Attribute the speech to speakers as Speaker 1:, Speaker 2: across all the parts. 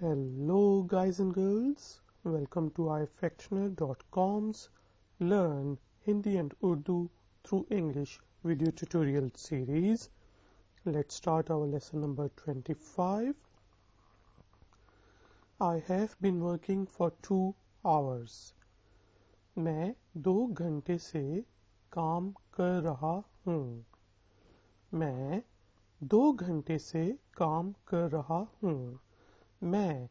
Speaker 1: Hello guys and girls, welcome to ifactioner.com's Learn Hindi and Urdu through English video tutorial series. Let's start our lesson number 25. I have been working for 2 hours. मैं 2 घंटे से काम कर रहा हूँ. मैं 2 घंटे से काम कर रहा हूँ. मैं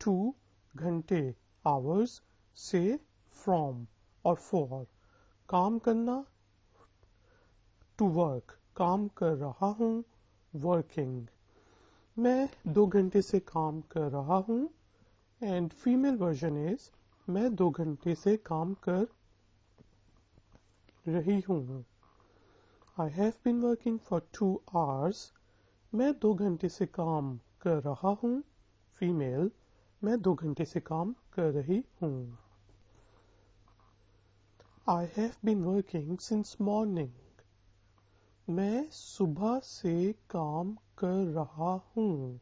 Speaker 1: two घंटे hours से from और for काम करना to work काम कर रहा हूँ working. मैं 2 घंटे से काम कर रहा हूँ and female version is मैं 2 घंटे से काम कर रही हूँ. I have been working for 2 hours. मैं 2 घंटे से काम कर रहा हूँ. फीमेल मैं 2 घंटे से काम कर रही हूँ. I have been working since morning. मैं सुबह से काम कर रहा हूँ.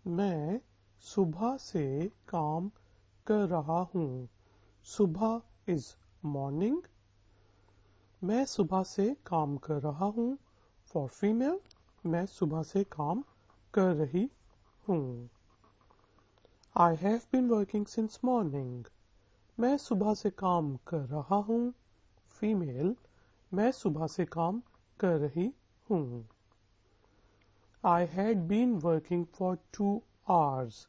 Speaker 1: मैं सुबह से काम कर रहा हूँ. सुबह is morning. मैं सुबह से काम कर रहा हूँ. For female मैं सुबह से काम कर रही हूँ. I have been working since morning. मैं सुबह से काम कर रहा हूँ. फीमेल मैं सुबह से काम कर रही हूँ. I had been working for 2 hours.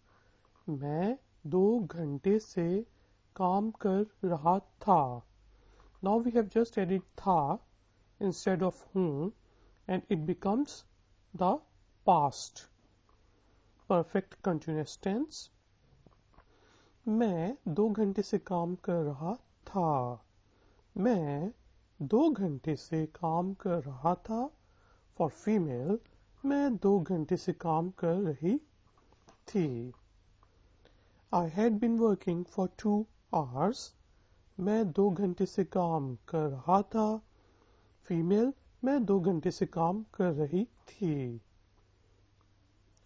Speaker 1: मैं 2 घंटे से काम कर रहा था. Now we have just added tha instead of whom and it becomes the past perfect continuous tense. मैं 2 घंटे से काम कर रहा था. मैं 2 घंटे से काम कर रहा था. For female मैं 2 घंटे से काम कर रही थी. I had been working for 2 hours. मैं 2 घंटे से काम कर रहा था. फीमेल मैं 2 घंटे से काम कर रही थी.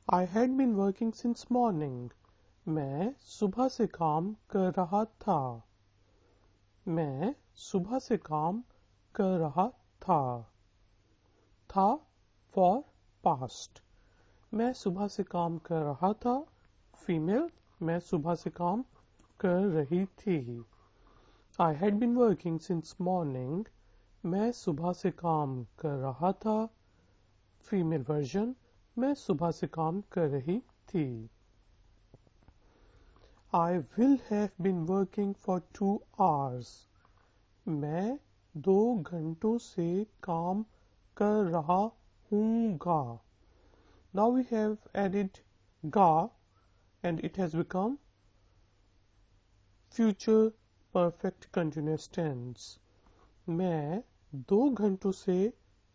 Speaker 1: I had been working since morning. मैं सुबह से काम कर रहा था. मैं सुबह से काम कर रहा था. था for past. मैं सुबह से काम कर रहा था. फीमेल मैं सुबह से काम कर रही थी. I had been working since morning. मैं सुबह से काम कर रहा था. फीमेल वर्जन मैं सुबह से काम कर रही थी. I will have been working for 2 hours. मैं 2 घंटों से काम कर रहा हूँगा. Now we have added ga and it has become future perfect continuous tense. मैं 2 घंटों से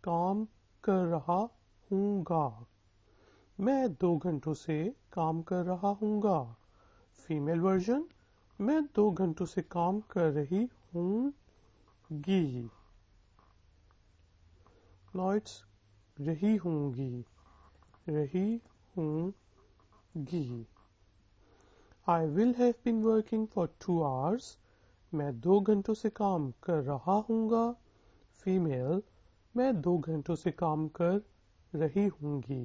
Speaker 1: काम कर रहा हूँगा. मैं 2 घंटों से काम कर रहा हूँगा. फीमेल वर्जन मैं 2 घंटों से काम कर रही हूँगी. Now it's रही हूँगी. रही हूँगी. I will have been working for 2 hours. मैं 2 घंटों से काम कर रहा हूँगा. फीमेल मैं 2 घंटों से काम कर रही हूँगी.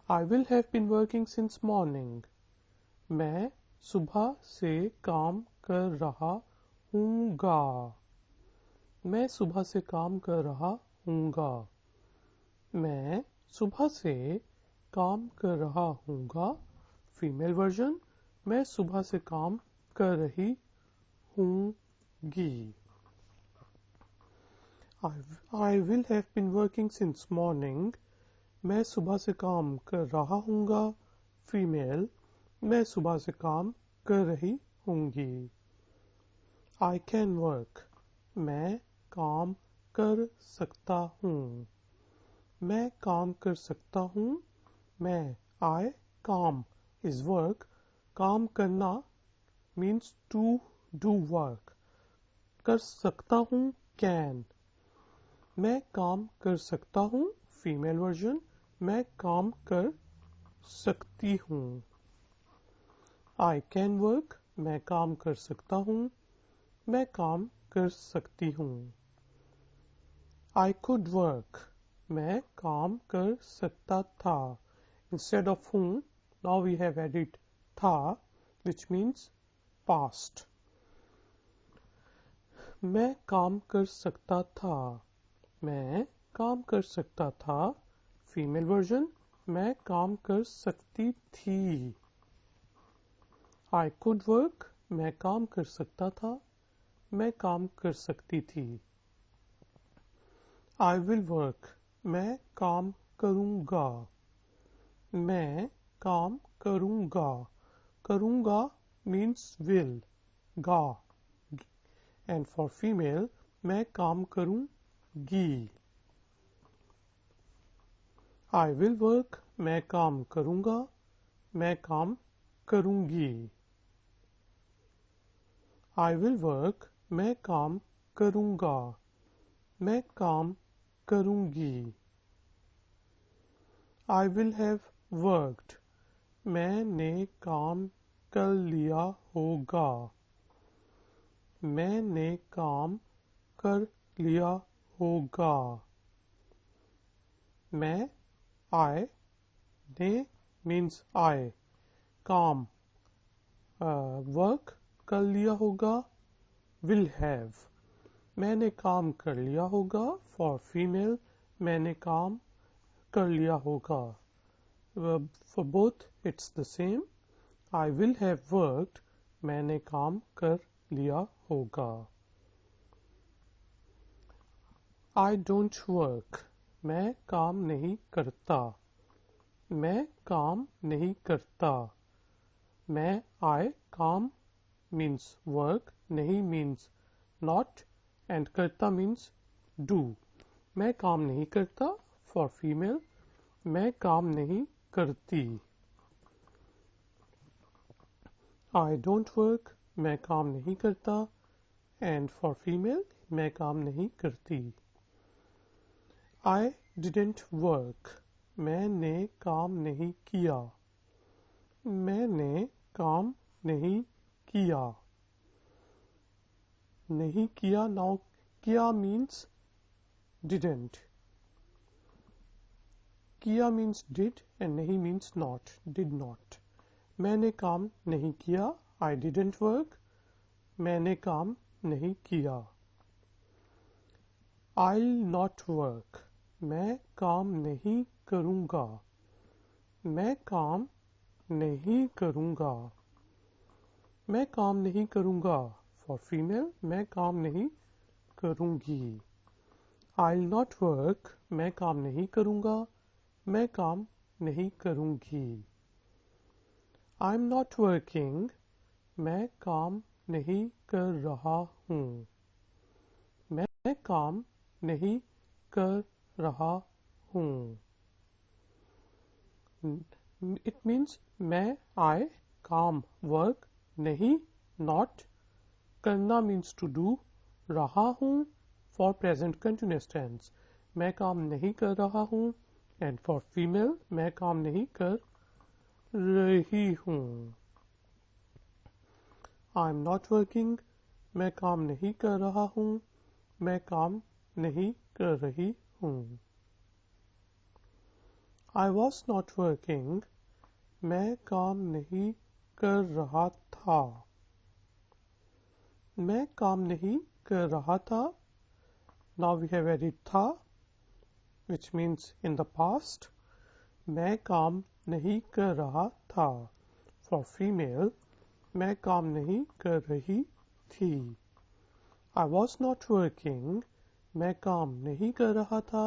Speaker 1: I will have been working since morning. मैं सुबह से काम कर रहा हूँगा. मैं सुबह से काम कर रहा हूँगा. मैं सुबह से काम कर रहा हूँगा. फीमेल वर्जन मैं सुबह से काम कर रही हूँगी. I will have been working since morning. मैं सुबह से काम कर रहा हूँगा. फीमेल मैं सुबह से काम कर रही हूँगी. I can work. मैं काम कर सकता हूँ. मैं काम कर सकता हूँ. मैं I काम is work. काम करना means to do work. कर सकता हूँ can. मैं काम कर सकता हूँ. फीमेल वर्जन मैं काम कर सकती हूँ। I can work, मैं काम कर सकता हूँ। मैं काम कर सकती हूँ। I could work, मैं काम कर सकता था। Instead of whom, now we have added था, which means past. मैं काम कर सकता था। मैं काम कर सकता था। फीमेल वर्जन, मैं काम कर सकती थी। I could work, मैं काम कर सकता था। मैं काम कर सकती थी। I will work, मैं काम करूँगा। मैं काम करूँगा। करूँगा means will, गा। And for female, मैं काम करूँगी। I will work, मैं काम करूँगा। मैं काम करूँगी। I will work, मैं काम करूँगा। मैं काम करूँगी। I will have worked, मैंने काम कर लिया होगा। मैंने काम कर लिया होगा। मैं, I, ने means I, काम, work कर लिया होगा, will have, मैंने काम कर लिया होगा। For female, मैंने काम कर लिया होगा। For both it's the same. I will have worked, मैंने काम कर लिया होगा। I don't work, मैं काम नहीं करता। मैं काम नहीं करता। मैं, I, काम means work, नहीं means not, and करता means do. मैं काम नहीं करता। For female, मैं काम नहीं करती। I don't work, मैं काम नहीं करता। And for female, मैं काम नहीं करती। I didn't work, मैंने काम नहीं किया। मैंने काम नहीं किया। नहीं किया, now किया means didn't. किया means did and नहीं means not, did not. मैंने काम नहीं किया। I didn't work, मैंने काम नहीं किया। I'll not work, मैं काम नहीं करूँगा। मैं काम नहीं करूँगा। मैं काम नहीं करूँगा। For female, मैं काम नहीं करूँगी। I'll not work, मैं काम नहीं करूँगा। मैं काम नहीं करूँगी। I'm not working, मैं काम नहीं कर रहा हूँ। मैं काम नहीं कर रहा हूँ। It means मैं, I, काम, work, नहीं, not, करना means to do, रहा हूँ for present continuous tense. मैं काम नहीं कर रहा हूँ। And for female, मैं काम नहीं कर रही हूँ। I'm not working, मैं काम नहीं कर रहा हूँ। मैं काम नहीं कर रही हूँ। I was not working, मैं काम नहीं कर रहा था। मैं काम नहीं कर रहा था। Now we have added था, which means in the past. मैं काम नहीं कर रहा था। For female, मैं काम नहीं कर रही थी। I was not working, मैं काम नहीं कर रहा था।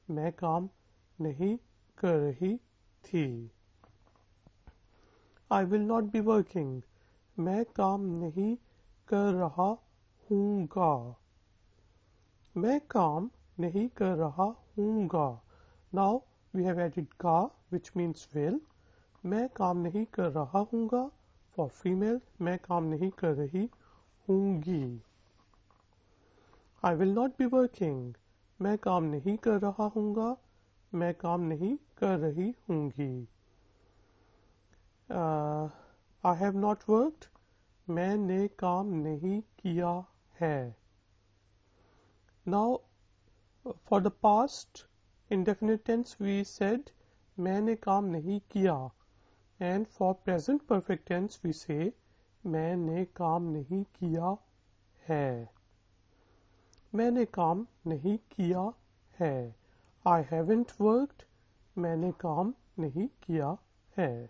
Speaker 1: मैं काम नहीं कर रही थी। I will not be working, मैं काम नहीं कर रहा हूँगा। मैं काम नहीं कर रहा हूँगा। Now we have added का, which means will. मैं काम नहीं कर रहा हूँगा। For female, मैं काम नहीं कर रही हूँगी। I will not be working, मैं काम नहीं कर रहा हूँगा। मैं काम नहीं कर रही हूँगी। I have not worked. मैंने काम नहीं किया है। Now, for the past indefinite tense, we said मैंने काम नहीं किया, and for present perfect tense, we say मैंने काम नहीं किया है। मैंने काम नहीं किया है। I haven't worked. मैंने काम नहीं किया है।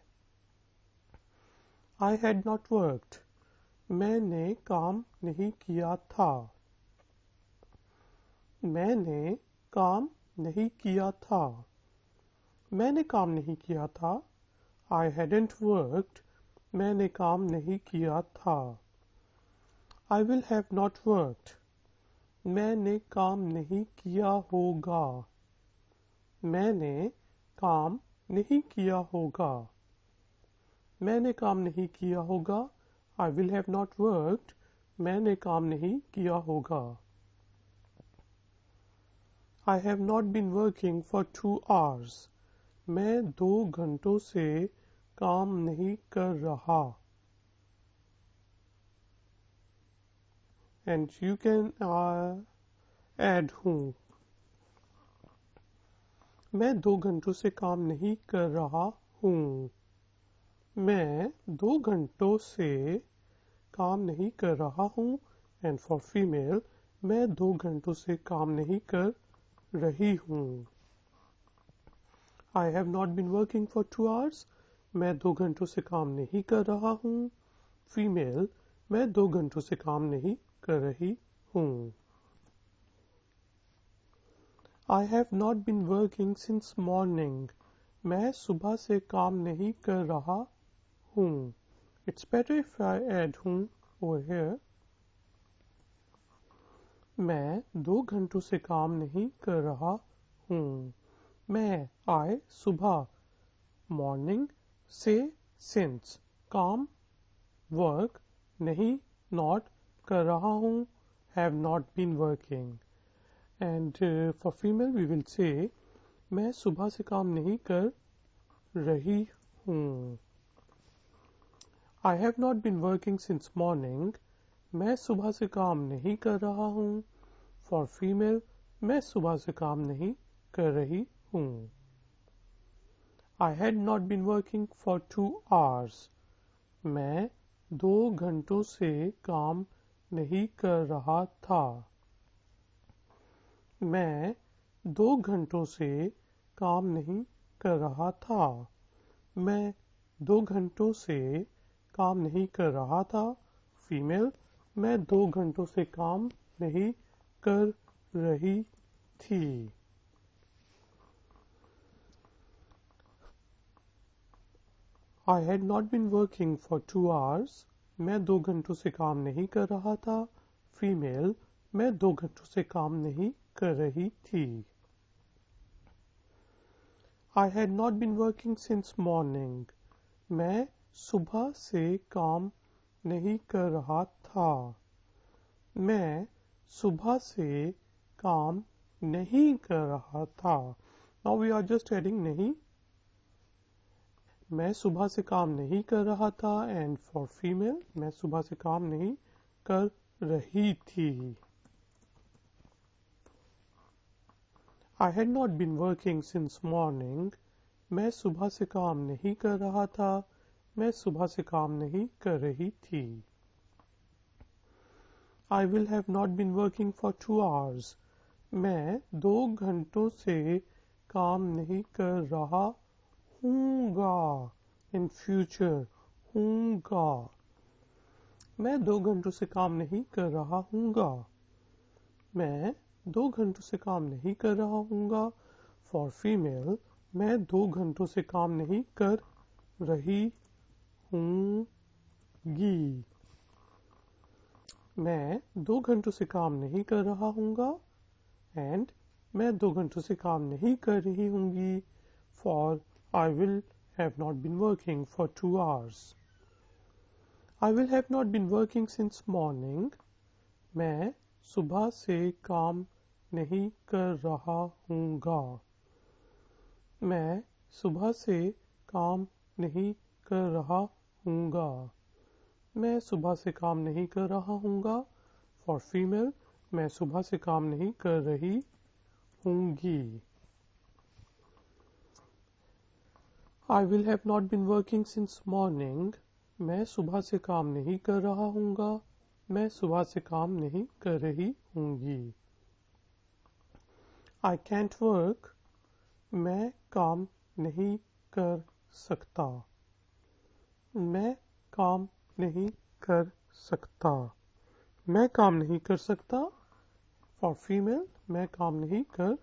Speaker 1: I had not worked. मैंने काम नहीं किया था। मैंने काम नहीं किया था। मैंने काम नहीं किया था। I hadn't worked. मैंने काम नहीं किया था। I will have not worked. मैंने काम नहीं किया होगा। मैंने काम नहीं किया होगा। मैंने काम नहीं किया होगा। I will have not worked. मैंने काम नहीं किया होगा। I have not been working for 2 hours. मैं 2 घंटों से काम नहीं कर रहा। And you can add हूँ। मैं 2 घंटों से काम नहीं कर रहा हूँ। मैं 2 घंटों से काम नहीं कर रहा हूँ। And for female, मैं 2 घंटों से काम नहीं कर रही हूँ। I have not been working for 2 hours. मैं 2 घंटों से काम नहीं कर रहा हूँ। फीमेल, मैं 2 घंटों से काम नहीं कर रही हूँ। I have not been working since morning. मैं सुबह से काम नहीं कर रहा हूँ। It's better if I add हूँ over here. मैं 2 घंटों से काम नहीं कर रहा हूँ। मैं I सुबह, morning से since, काम work नहीं not कर रहा हूँ, have not been working. And for female we will say मैं सुबह से काम नहीं कर रही हूँ। I have not been working since morning. मैं सुबह से काम नहीं कर रहा हूँ। For female, मैं सुबह से काम नहीं कर रही हूँ। I had not been working for 2 hours. मैं 2 घंटों से काम नहीं कर रहा था। मैं 2 घंटों से काम नहीं कर रहा था। मैं 2 घंटों से काम नहीं कर रहा था। फीमेल, मैं 2 घंटों से काम नहीं कर रही थी। I had not been working for 2 hours. मैं 2 घंटों से काम नहीं कर रहा था। फीमेल, मैं 2 घंटों से काम नहीं कर रही थी। I had not been working since morning. मैं सुबह से काम नहीं कर रहा था। मैं सुबह से काम नहीं कर रहा था। Now we are just adding नहीं। मैं सुबह से काम नहीं कर रहा था and for female, मैं सुबह से काम नहीं कर रही थी। I had not been working since morning. मैं सुबह से काम नहीं कर रहा था। मैं सुबह से काम नहीं कर रही थी। I will have not been working for 2 hours. मैं 2 घंटों से काम नहीं कर रहा हूँगा। In future, हूँगा। मैं 2 घंटों से काम नहीं कर रहा हूँगा। मैं 2 घंटों से काम नहीं कर रहा हूँगा। For female, मैं 2 घंटों से काम नहीं कर रही हूँगी। मैं 2 घंटों से काम नहीं कर रहा हूँगा। And मैं 2 घंटों से काम नहीं कर रही हूँगी। For I will have not been working for 2 hours. I will have not been working since morning. मैं सुबह से काम नहीं कर रहा हूँगा। मैं सुबह से काम नहीं कर रहा हूँगा। मैं सुबह से काम नहीं कर रहा हूँगा। फॉर फीमेल, मैं सुबह से काम नहीं कर रही हूँगी। I will have not been working since morning. मैं सुबह से काम नहीं कर रहा हूँगा। मैं सुबह से काम नहीं कर रही हूँगी। I can't work. मैं काम नहीं कर सकता। मैं काम नहीं कर सकता। मैं काम नहीं कर सकता। फॉर फीमेल, मैं काम नहीं कर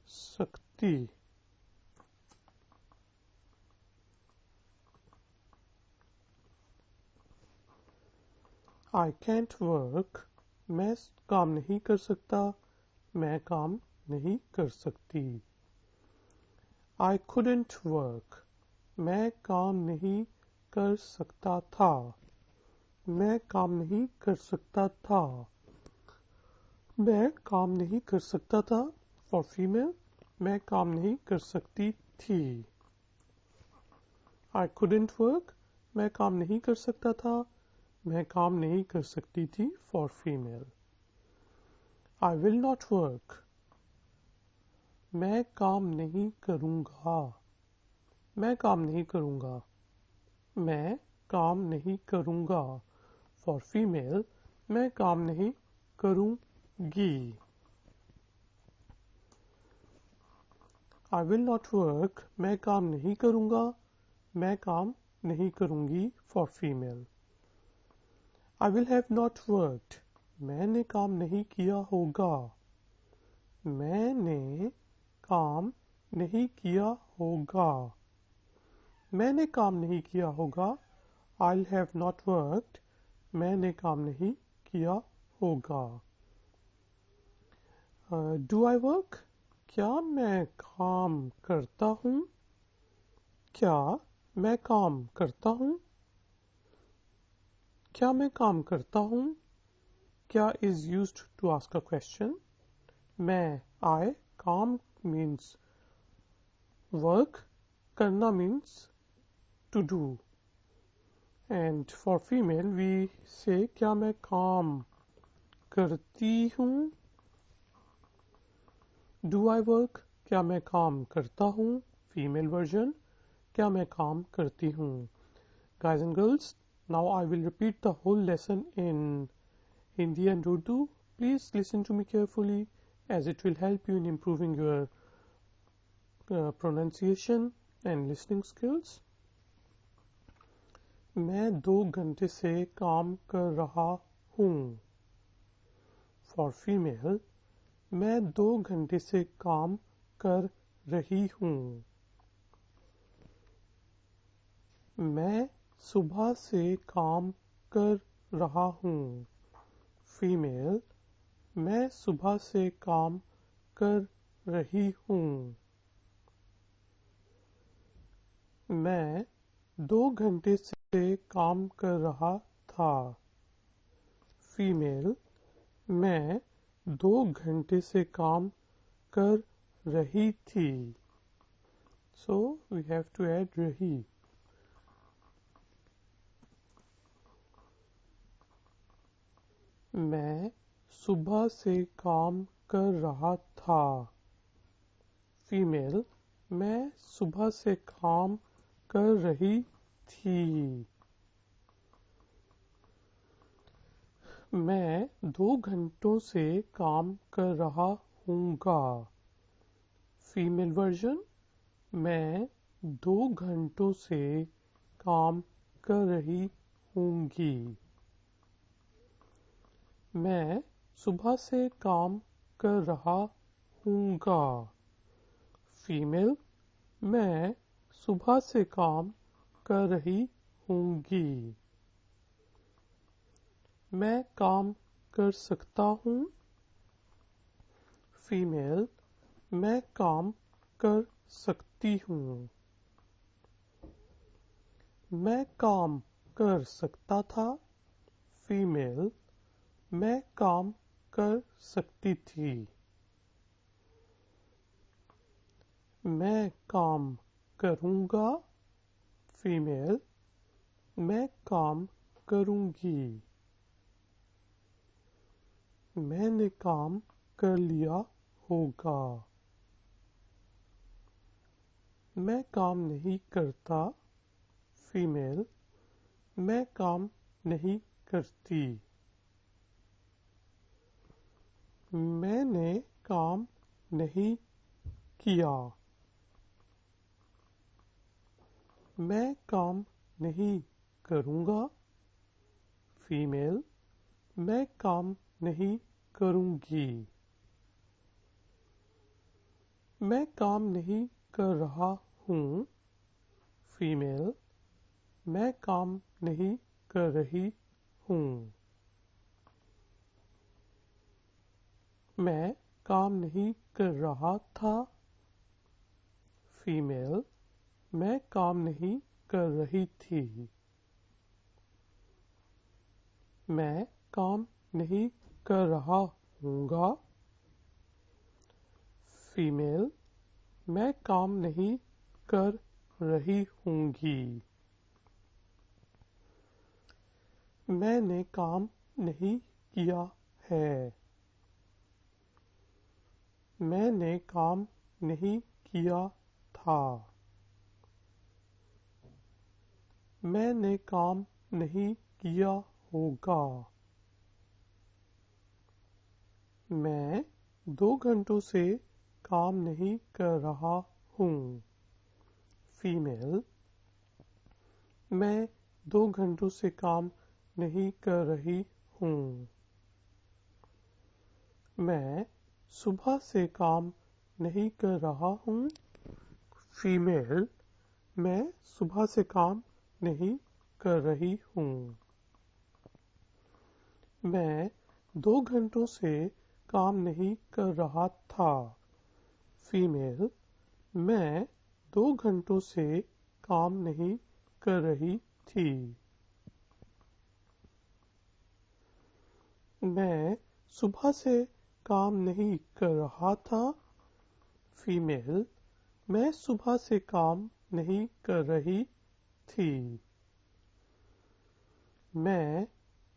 Speaker 1: सकती। I can't work. मैं काम नहीं कर सकता। मैं काम नहीं कर सकती। I couldn't work. मैं काम नहीं कर सकता था। मैं काम नहीं कर सकता था। मैं काम नहीं कर सकता था। फॉर फीमेल, मैं काम नहीं कर सकती थी। I couldn't work. मैं काम नहीं कर सकता था। मैं काम नहीं कर सकती थी। For female. I will not work. मैं काम नहीं करूँगा। मैं काम नहीं करूँगा। मैं काम नहीं करूँगा। फॉर फीमेल, मैं काम नहीं करूँगी। I will not work. मैं काम नहीं करूँगा। मैं काम नहीं करूँगी। For female. I will have not worked. मैंने काम नहीं किया होगा। मैंने काम नहीं किया होगा। मैंने काम नहीं किया होगा। I'll have not worked. मैंने काम नहीं किया होगा। Do I work? क्या मैं काम करता हूँ? क्या मैं काम करता हूँ? क्या मैं काम करता हूँ? क्या is used to ask a question. मैं, I, काम means work, करना means to do. And for female, we say क्या मैं काम करती हूँ? Do I work? क्या मैं काम करता हूँ? Female version. क्या मैं काम करती हूँ? Guys and girls, now I will repeat the whole lesson in Hindi and Urdu. Please listen to me carefully as it will help you in improving your pronunciation and listening skills. मैं 2 घंटे से काम कर रहा हूँ। For female, मैं 2 घंटे से काम कर रही हूँ। मैं सुबह से काम कर रहा हूँ। फीमेल, मैं सुबह से काम कर रही हूँ। मैं 2 घंटे से काम कर रहा था। फीमेल, मैं 2 घंटे से काम कर रही थी। So we have to add रही. मैं सुबह से काम कर रहा था। फीमेल, मैं सुबह से काम कर रही थी। मैं 2 घंटों से काम कर रहा हूँगा। फीमेल वर्जन, मैं 2 घंटों से काम कर रही हूँगी। मैं सुबह से काम कर रहा हूँगा। फीमेल, मैं सुबह से काम कर रही हूँगी। मैं काम कर सकता हूँ। फीमेल, मैं काम कर सकती हूँ। मैं काम कर सकता था। फीमेल, मैं काम कर सकती थी। मैं काम करूँगा। फीमेल, मैं काम करूँगी। मैंने काम कर लिया होगा। मैं काम नहीं करता। फीमेल, मैं काम नहीं करती। मैंने काम नहीं किया। मैं काम नहीं करूँगा। फीमेल, मैं काम नहीं करूँगी। मैं काम नहीं कर रहा हूँ। फीमेल, मैं काम नहीं कर रही हूँ। मैं काम नहीं कर रहा था। फीमेल, मैं काम नहीं कर रही थी। मैं काम नहीं कर रहा हूँगा। फीमेल, मैं काम नहीं कर रही हूँगी। मैंने काम नहीं किया है। मैंने काम नहीं किया था। मैंने काम नहीं किया होगा। मैं 2 घंटों से काम नहीं कर रहा हूँ। फीमेल, मैं 2 घंटों से काम नहीं कर रही हूँ। मैं सुबह से काम नहीं कर रहा हूँ। फीमेल, मैं सुबह से काम नहीं कर रही हूँ। मैं 2 घंटों से काम नहीं कर रहा था। फीमेल, मैं 2 घंटों से काम नहीं कर रही थी। मैं सुबह से काम नहीं कर रहा था। फीमेल, मैं सुबह से काम नहीं कर रही थी। मैं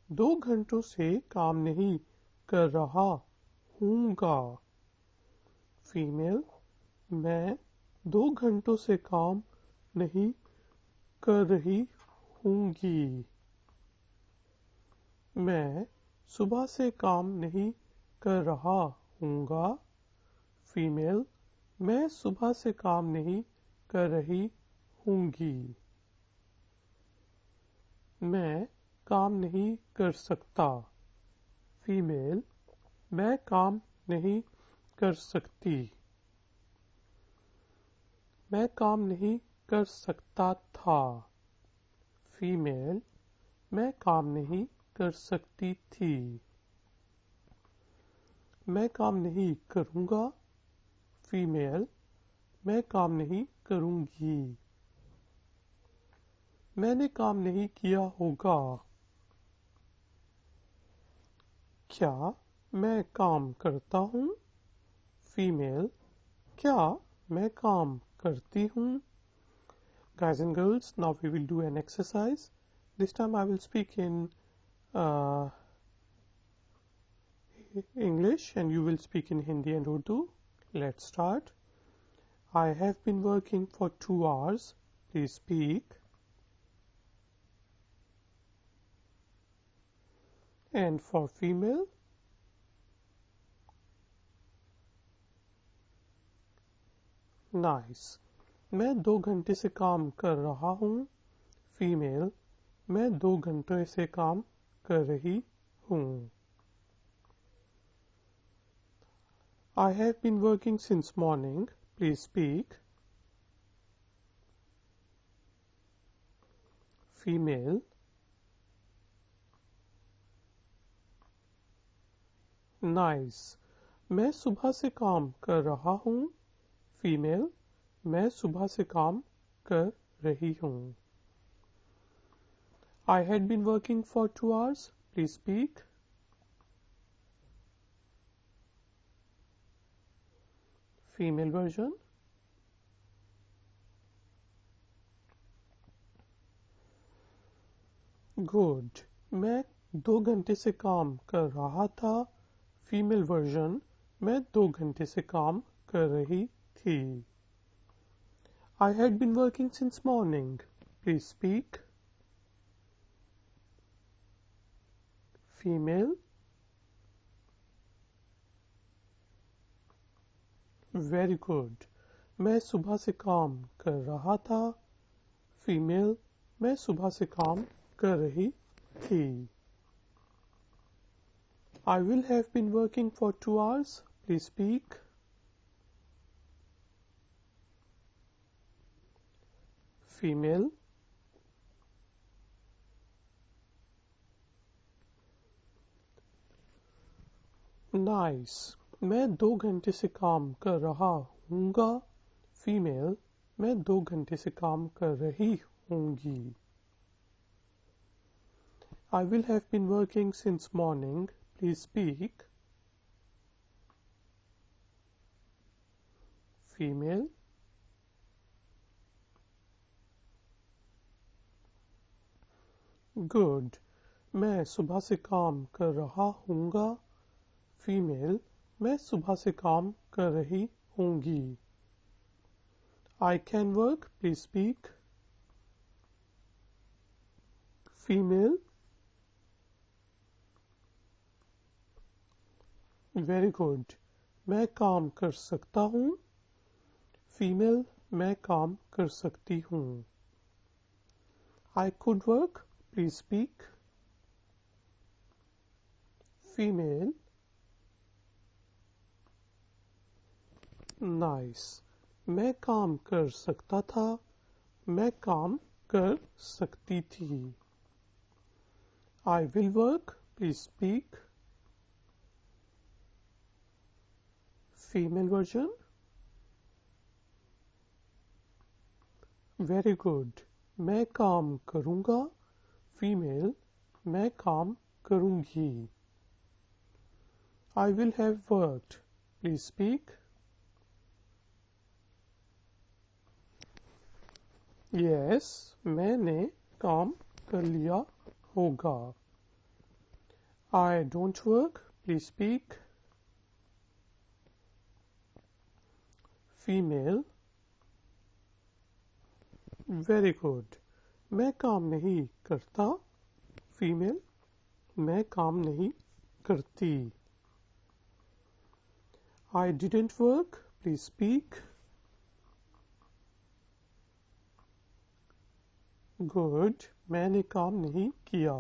Speaker 1: 2 घंटों से काम नहीं कर रहा हूँगा। फीमेल, मैं 2 घंटों से काम नहीं कर रही हूँगी। मैं सुबह से काम नहीं कर रहा हूँगा। फीमेल, मैं सुबह से काम नहीं कर रही हूँगी। मैं काम नहीं कर सकता। फीमेल, मैं काम नहीं कर सकती। मैं काम नहीं कर सकता था। फीमेल, मैं काम नहीं कर सकती थी। मैं काम नहीं करूँगा। फीमेल, मैं काम नहीं करूँगी। मैंने काम नहीं किया होगा। क्या मैं काम करता हूँ? फीमेल, क्या मैं काम करती हूँ? Guys and girls, now we will do an exercise. This time I will speak in uh, English and you will speak in Hindi and Urdu. Let's start. I have been working for 2 hours. Please speak. And for female, nice. मैं 2 घंटे से काम कर रहा हूँ. Female, मैं 2 घंटे से काम कर रही हूँ. I have been working since morning. Please speak. Female, nice. मैं सुबह से काम कर रहा हूँ. फीमेल, मैं सुबह से काम कर रही हूँ. I had been working for 2 hours. Please speak. Female version. Good. मैं 2 घंटे से काम कर रहा था। फीमेल वर्जन, मैं 2 घंटे से काम कर रही थी। I had been working since morning. Please speak. Female. Very good. मैं सुबह से काम कर रहा था। फीमेल, मैं सुबह से काम कर रही थी। I will have been working for 2 hours. Please speak. Female. Nice. मैं 2 घंटे से काम कर रहा हूँगा। फीमेल, मैं 2 घंटे से काम कर रही होंगी। I will have been working since morning. Please speak. Female. Good. मैं सुबह से काम कर रहा हूँगा। फीमेल, मैं सुबह से काम कर रही होंगी। I can work. Please speak. Female. Very good. मैं काम कर सकता हूँ। फीमेल, मैं काम कर सकती हूँ। I could work. Please speak. Female. Nice. मैं काम कर सकता था। मैं काम कर सकती थी। I will work. Please speak. Female version. Very good. मैं काम करूँगा। फीमेल, मैं काम करूँगी। I will have worked. Please speak. Yes, मैंने काम कर लिया होगा। I don't work. Please speak. Female. Very good. मैं काम नहीं करता। फीमेल, मैं काम नहीं करती। I didn't work. Please speak. Good. मैंने काम नहीं किया।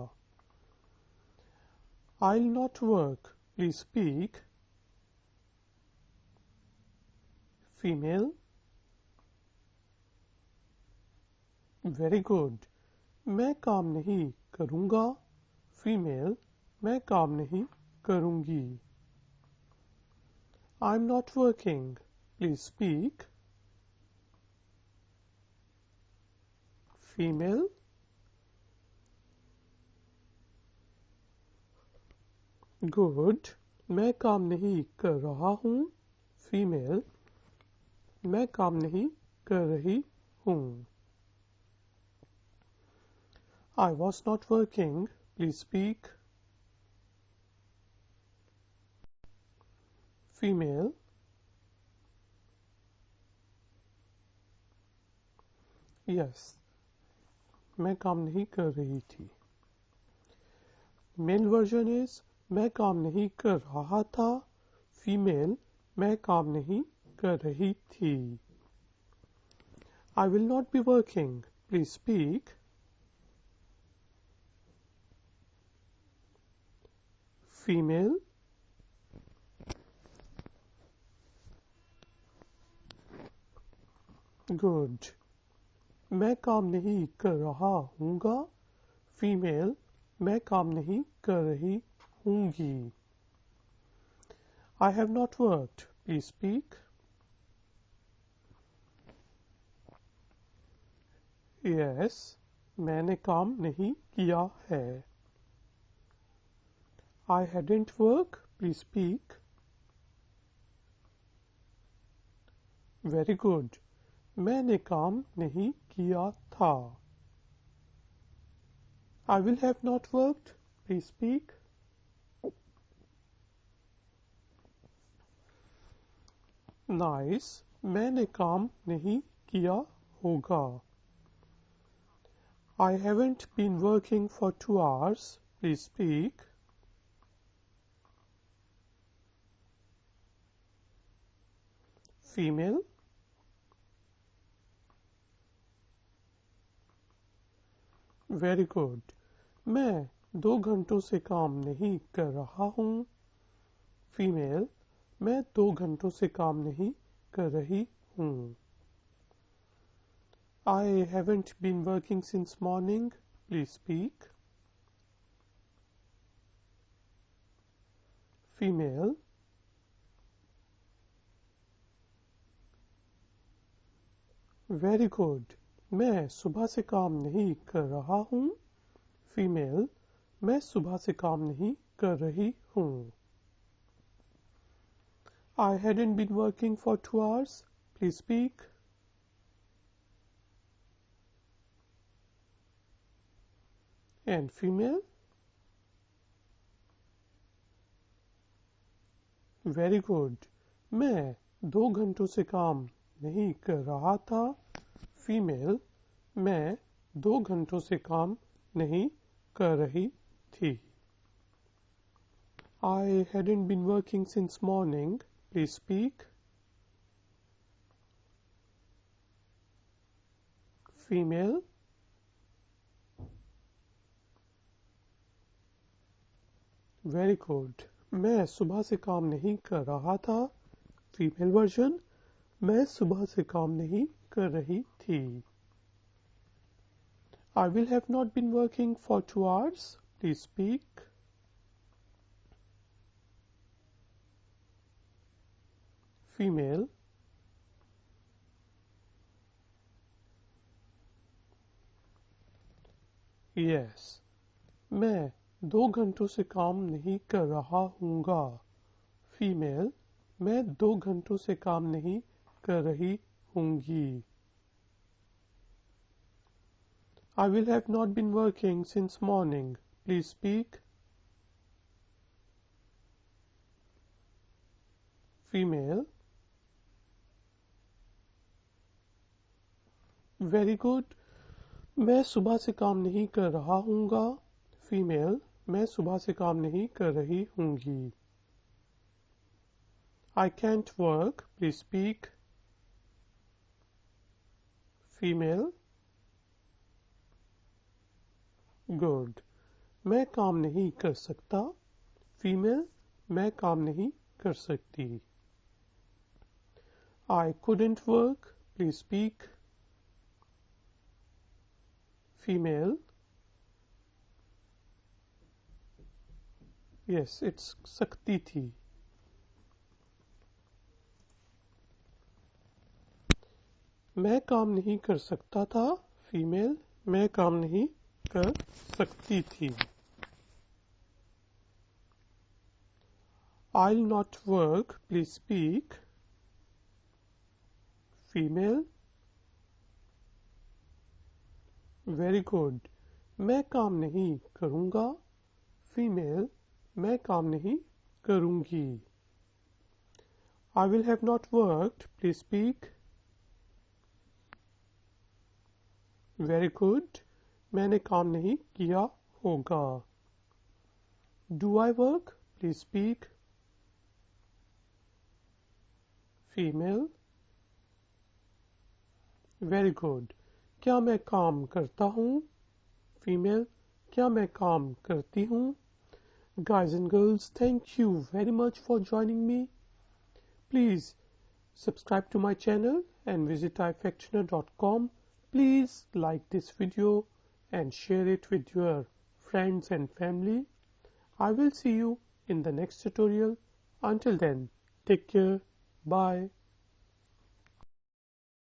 Speaker 1: I'll not work. Please speak. Female. Very good. मैं काम नहीं करूँगा। फीमेल, मैं काम नहीं करूँगी। I'm not working. Please speak. Female. Good. मैं काम नहीं कर रहा हूँ। फीमेल, मैं काम नहीं कर रही हूँ। I was not working. Please speak. Female. Yes. मैं काम नहीं कर रही थी। Male version is मैं काम नहीं कर रहा था। Female, मैं काम नहीं कर रही थी। I will not be working. Please speak. Female. Good. मैं काम नहीं कर रहा हूँगा। फीमेल, मैं काम नहीं कर रही हूँगी। I have not worked. Please speak. Yes. मैंने काम नहीं किया है। I hadn't worked. Please speak. Very good. मैंने काम नहीं किया था। I will have not worked. Please speak. Nice. मैंने काम नहीं किया होगा. I haven't been working for 2 hours. Please speak. Female. Very good. मैं 2 घंटों से काम नहीं कर रहा हूँ. Female. मैं 2 घंटों से काम नहीं कर रही हूँ. I haven't been working since morning. Please speak. Female. Very good. मैं सुबह से काम नहीं कर रहा हूँ. Female. मैं सुबह से काम नहीं कर रही हूँ. I hadn't been working for 2 hours. Please speak. And female. Very good. मैं 2 घंटों से काम नहीं कर रहा था. Female. मैं 2 घंटों से काम नहीं कर रही थी. I hadn't been working since morning. Please speak. Female. Very good. मैं सुबह से काम नहीं कर रहा था. Female version. मैं सुबह से काम नहीं कर रही थी. I will have not been working for 2 hours. Please speak. Female. Yes. मैं 2 घंटों से काम नहीं कर रहा हूँगा. Female. मैं 2 घंटों से काम नहीं कर रही हूँगी. I will have not been working since morning. Please speak. Female. Very good. मैं सुबह से काम नहीं कर रहा हूँगा. Female. मैं सुबह से काम नहीं कर रही हूँगी. I can't work. Please speak. Female. Good. मैं काम नहीं कर सकता. Female. मैं काम नहीं कर सकती. I couldn't work. Please speak. Female. Yes, it's सकती थी. मैं काम नहीं कर सकता था. Female. मैं काम नहीं कर सकती थी. I'll not work. Please speak. Female. Very good. मैं काम नहीं करूँगा. Female. मैं काम नहीं करूँगी. I will have not worked. Please speak. Very good. मैंने काम नहीं किया होगा. Do I work? Please speak. Female. Very good. क्या मैं काम करता हूँ? Female. क्या मैं काम करती हूँ? Guys and girls, thank you very much for joining me. Please subscribe to my channel and visit ifactioner.com. Please like this video and share it with your friends and family. I will see you in the next tutorial. Until then, take care. Bye.